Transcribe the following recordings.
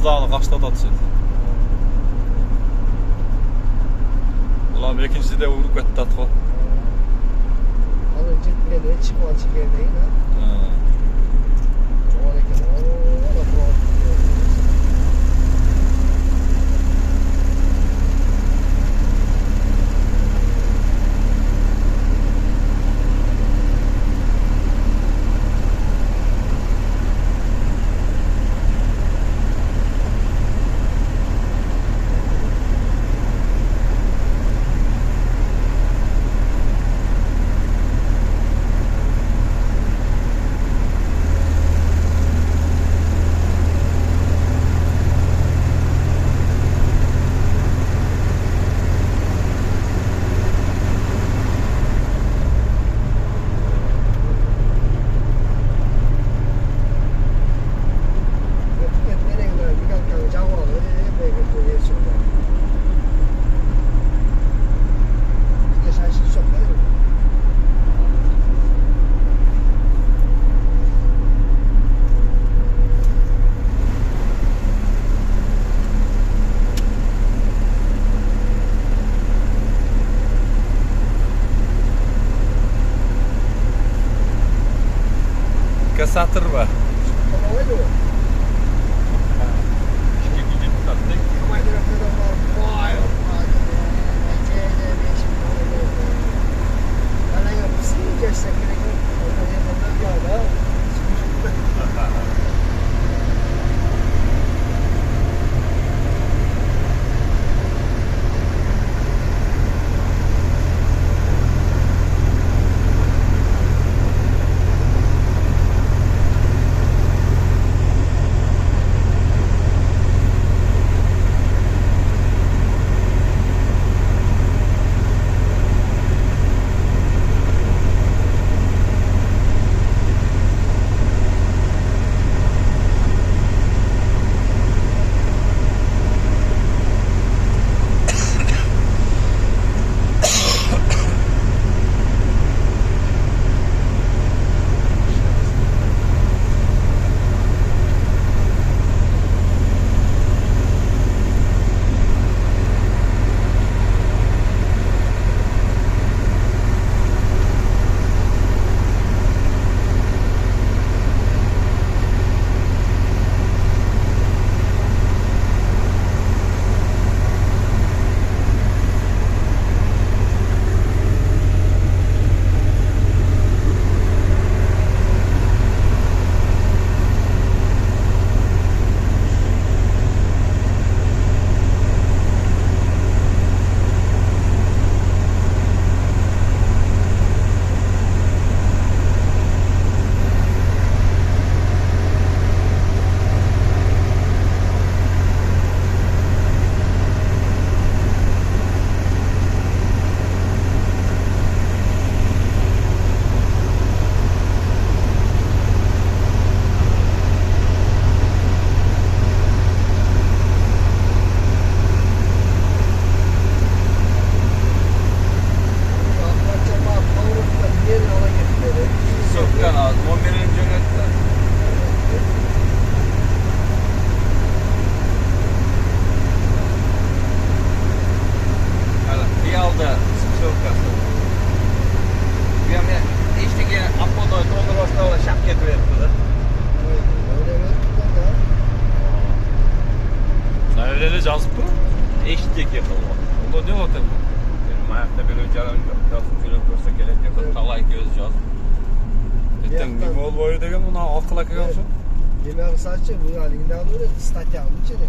dağını kaçta da atışır. Ulan ikincisi de vurup etti atfa. Alın ciddi çıkma çıkıyor değil ha. Çok hareket. O da bu. Satır var. Öyle cazip bu. Eşitlik yapılma. Onda ne var tabii? Benim ayakta böyle yazıp şöyle görse gerek yok. Talay göz yazıp. Etten nima ol boyu degan buni aql akaga olsun. Demek sadece bu halinden öyle statyanın içine var.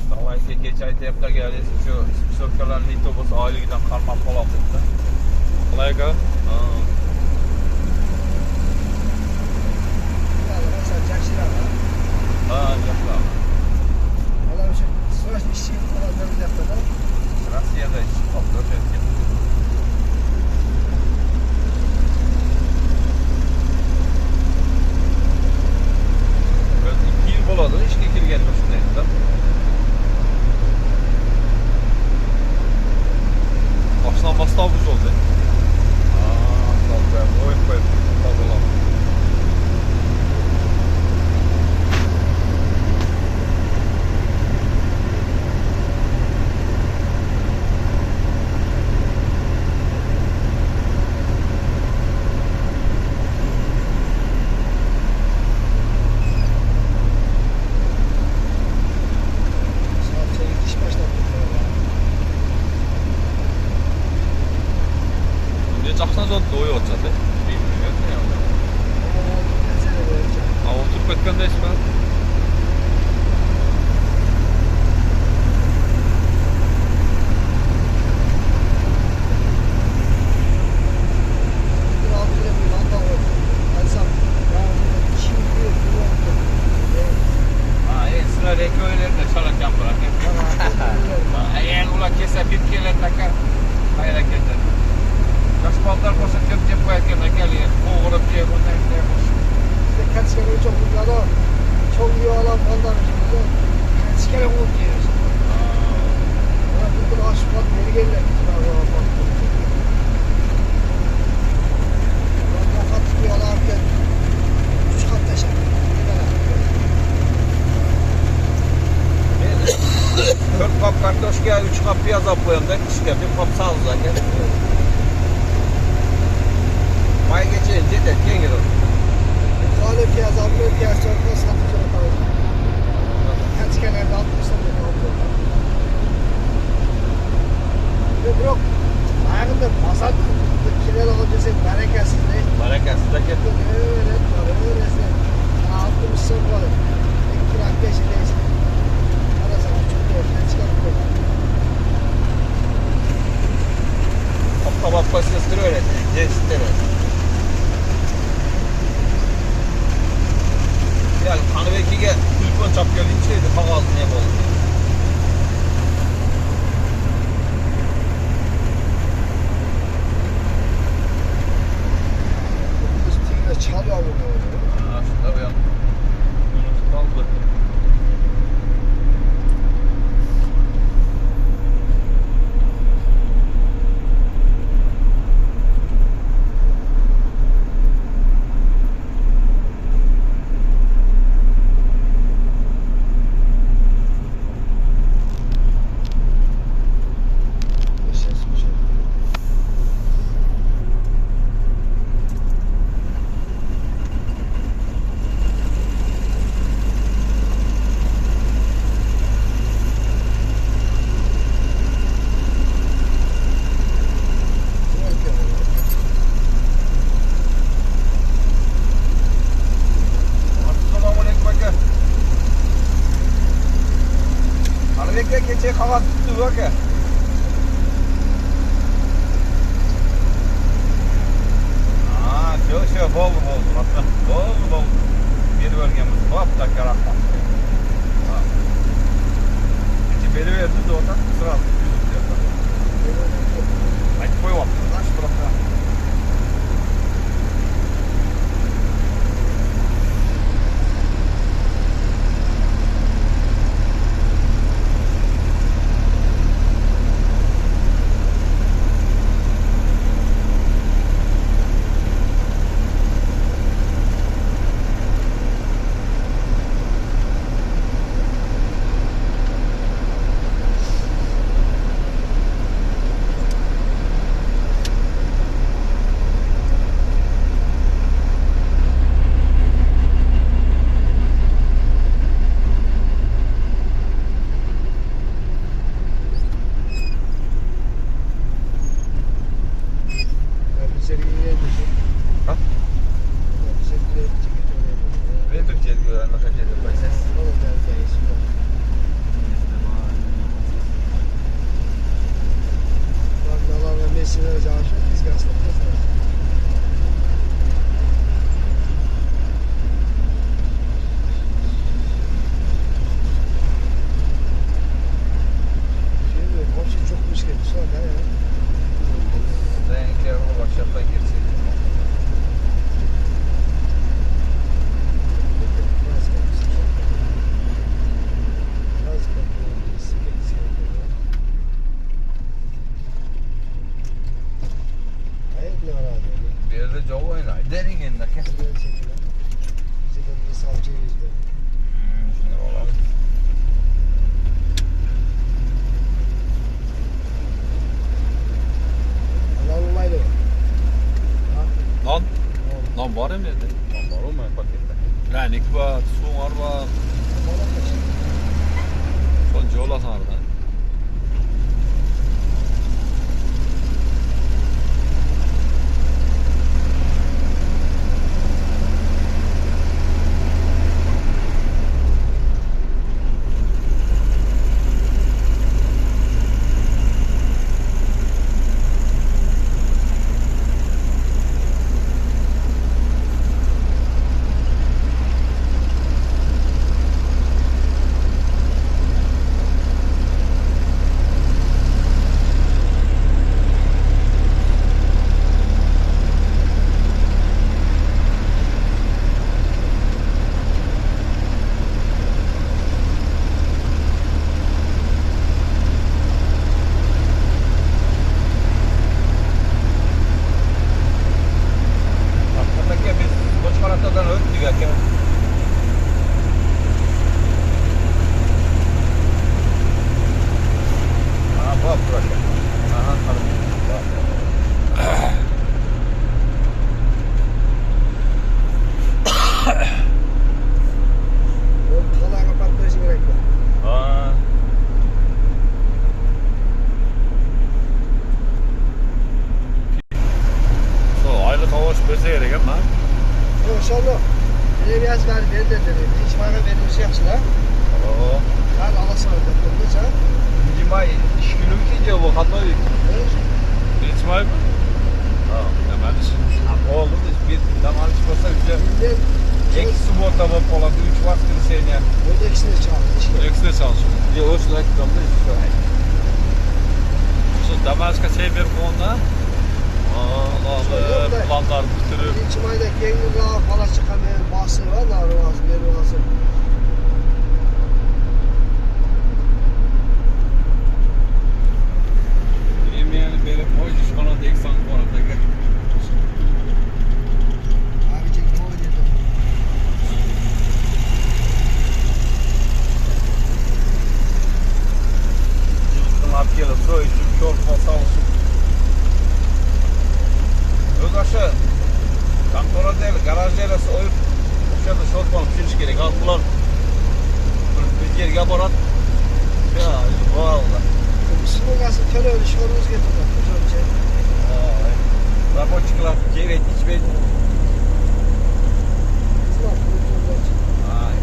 Talay keç aytayıp da geldi şu sörkalarning litobus oyligidan qarmab qolyapti. Qalay aka? Rossiyada bir 2 yil bo'ladi ishga kirganimda shunday qilib. Boshlanmasdan buzildi. To'g'ri, o'yin qo'yib tozalab. Seni çaksan zor doyuyor zaten. Bilmiyorum ne oldu. Sene boyunca. Ha oturup etken iş ben. Bir abi bile bir manda var. Alsam ya çiğ bir kullandı. Ha en sıra reköylerinde çalarken bırakın. Eğer ula kese bir kere takar. Hayra keser. Kaç baltar koşup cep koyarken de geliyor. Oğurup diye bundan diye koş. İşte kaç kere çok bunlara çok iyi olan mandan şimdi kaç kere bu diyoruz. Ona bütün aşıklar geri gelirler. Rahat tutuyorlarken 3 kat teşekkür ederim. 4 kap kartoşka, 3 kap piyaz yapıyorum da işte bir kap sağ zaten. May geçince de gelir o. Kale piyaz alıyor, piyaz çorba satıcılık alıyor. Kaç kenarda 60 sanıyor alıyor. Ve yok, ayağında basat kiler alınca berekesiz değil. Berekesiz de git. Evet, öyleyse. 60 son var. İlk durak 5'indeyiz. Arasana çok doğrudan çıkartıyor. Tabak basıyorsun öyle. Cesitleri. Yani Kanıveki'ye telefon çapıyor linçleydi. Kağız ne oldu? Biz tigre çalıyor bunu. Ha şurada bir an. Unut kaldı. Kanıveki'ye geçe kağız tuttu bak ya. Aa, çok şey bol bol. Bol bol. Bir bölgemiz hop da yaratmaz. İki beli verdi de oradan sıra yüzük yapar. Hadi koyalım. Kaç tarafta? Ha? Ben bir şey diyorum, nasıl şey diyorum, Messi'ne çalışıyor, biz gazetede. Şey çok müşkil, sonra ya. Seninkiler onu başlatma girsin. Bir yerde çok oynar. Derin indaki. Şimdi olalım. Lan var mı dedi? Var mı pakette? Renik var, sunar var. Son yola sardı. Verse gerek ama. Yok inşallah. Benim yaz ver dedi. Hiç bana verilmiş yapsınlar. Oo. Ben alasana dedim. Hiç ha. Cimay iş günü bitince bu hatayı. Hiç var mı? Tamam. Hemen iş. Oldu da bir zaman çıkmasa bize Şimdi iki subota var falan 3 vaktini sen ya. burada ikisini çaldı. Ekstra çalışıyor. Bir hoş dakikada işte. Şu Damask'a şey bir konuda. Yok da. Planlar bitirip. Birinci mayda kendiler falan çıkamayan bahsi var da arvazı, bervazı. Yemeğini verip o düşmana da eksan konuda gel. Abicik ne oluyor? Yıldım abi gelip soyuşum, çorba sağ olsun. Öz aşağı. Kantora değil, garaj deylesi oyup Oşada şortmanı pişiriş gerek. Altılar bir yerge barat. Ya, valla. Müslüman gelsin terör işlerimiz getirdi. Önce. Rapoçiklar gerek içmeyin. Sınav kurtuldu.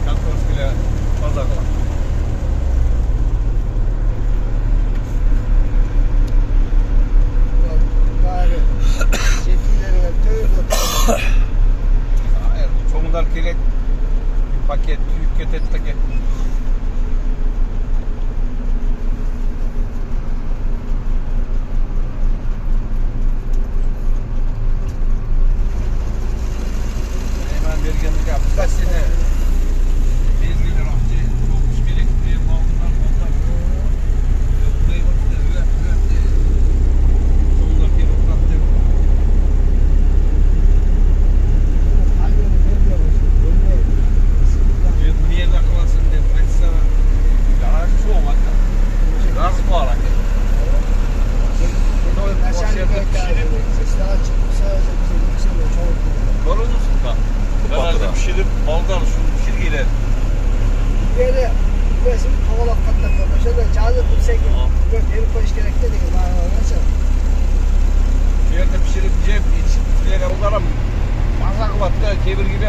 Kantorskiyle pazarlar. Gari. Çetinlerine tövbe. Çoğunlar kilit paket, büyük ketet paket. Hemen bir günlük yaptılar seni. Bezgin rahçı, çok gerek diye bağımlar onlar. Burayı bakışta üret diye. Çoğunlar kilit bıraktı. Bir yerde kalasın diye bıraksana. Garaj çoğu bakın. Gaz var hakikaten. Görür müsün da? Garajda pişirip baldan şu pişirgiyle. Böyle resim havalak katlanıyor. Şöyle cazip yüksek. Böyle bir koş gerekli değil. Nasıl? Bir yerde pişirip cep içleri onlara mazak vatta kebir gibi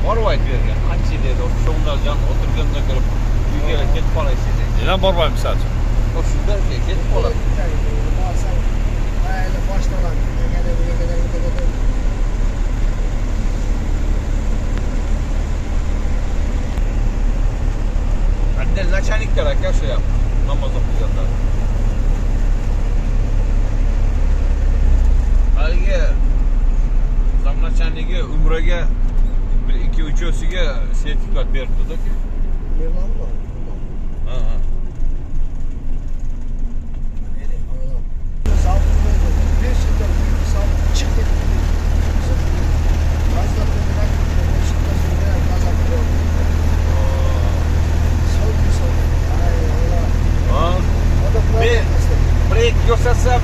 orvayt vergen. Hançı dedi o şunlar can oturganına görüp yügeyle ket para istedi. Neden borbayım sadece? O şunda ket para. Bazen ayağıyla başlanan. Gene. Anne laçanik gerek ya şey yap. Namaz okuyacaklar. Halge zamlaçanlige umrege bir iki üçüsüge sertifikat verdi da ki. Yılan mı? Ha ha. Bir sürü sağ çıktı. Gazda bırak. Işıkta sürülen gaza kırıyor. Bir break göstersem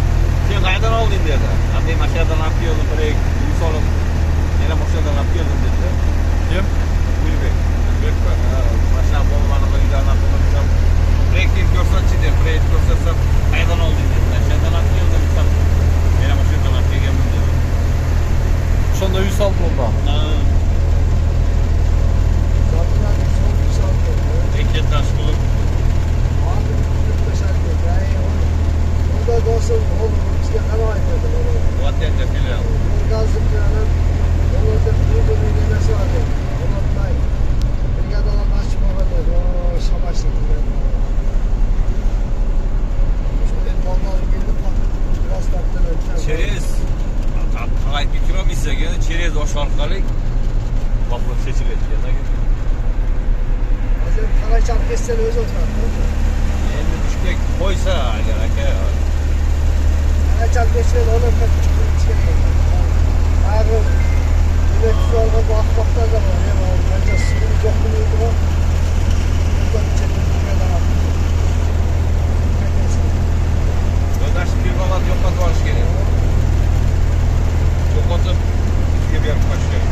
sen kaydan oldun dedi. Abi maşadan yapıyordum break. Bir solum. Yine maşadan yapıyordum dedi. Kim? Gülbek. Gülbek mi? Maşa bombanı da gider yapıyordum. Break değil gösterçi de break göstersem kaydan oldun dedi. Maşadan yapıyordum. Yine maşadan yapıyordum dedi. Sonunda 100 salt oldu. Eket taş bulup. Burada olsun olur. Bizde kanal etmedi. Vatende filan. Gazlıklarının onlarda bir yemesi vardı. Onlar brigadalar açık olmadı. O savaştık. Şöyle baldan geldi patladı. Biraz tatlı. Çerez. Kayıt bir kilo ise gene çerez oşalkalı. Vapur seçilir. Bazen Karaçam kessene öz oturardı. Elini düşmek koysa gerek ya. Karaçam kessene onun çıkıyor. Abi üretici olma bu akbaklar da var. Bence sınırı çok büyüdü o. Buradan içeri bir attı. Ödaş bir balat yok da duvarış geliyor. Çok otup bir yer başlıyor.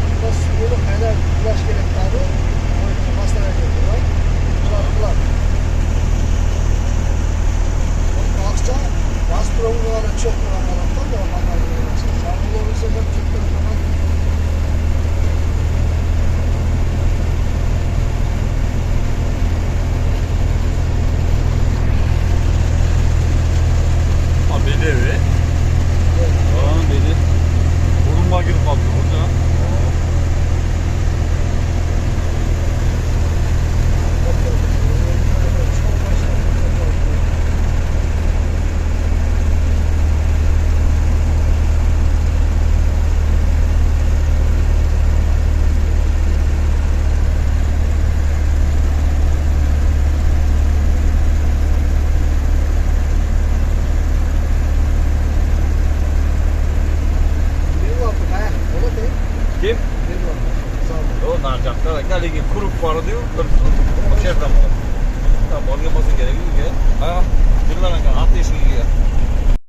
Burada sınırı kadar ulaş gerekli abi. O yüzden hastaneye götürüyor. Kulaklar. Akça gaz programları çok kullanmadan da o haberleri sebep çıktı o zaman. Ha beni evi. Aa beni. Burunma girip kaldı orada. Kim? O ne yapacaklar? Gelin kurup var diyor. O şerden var. Tamam, oraya masaya gerekiyor ki. Ha, bir lan kan ateşi ya.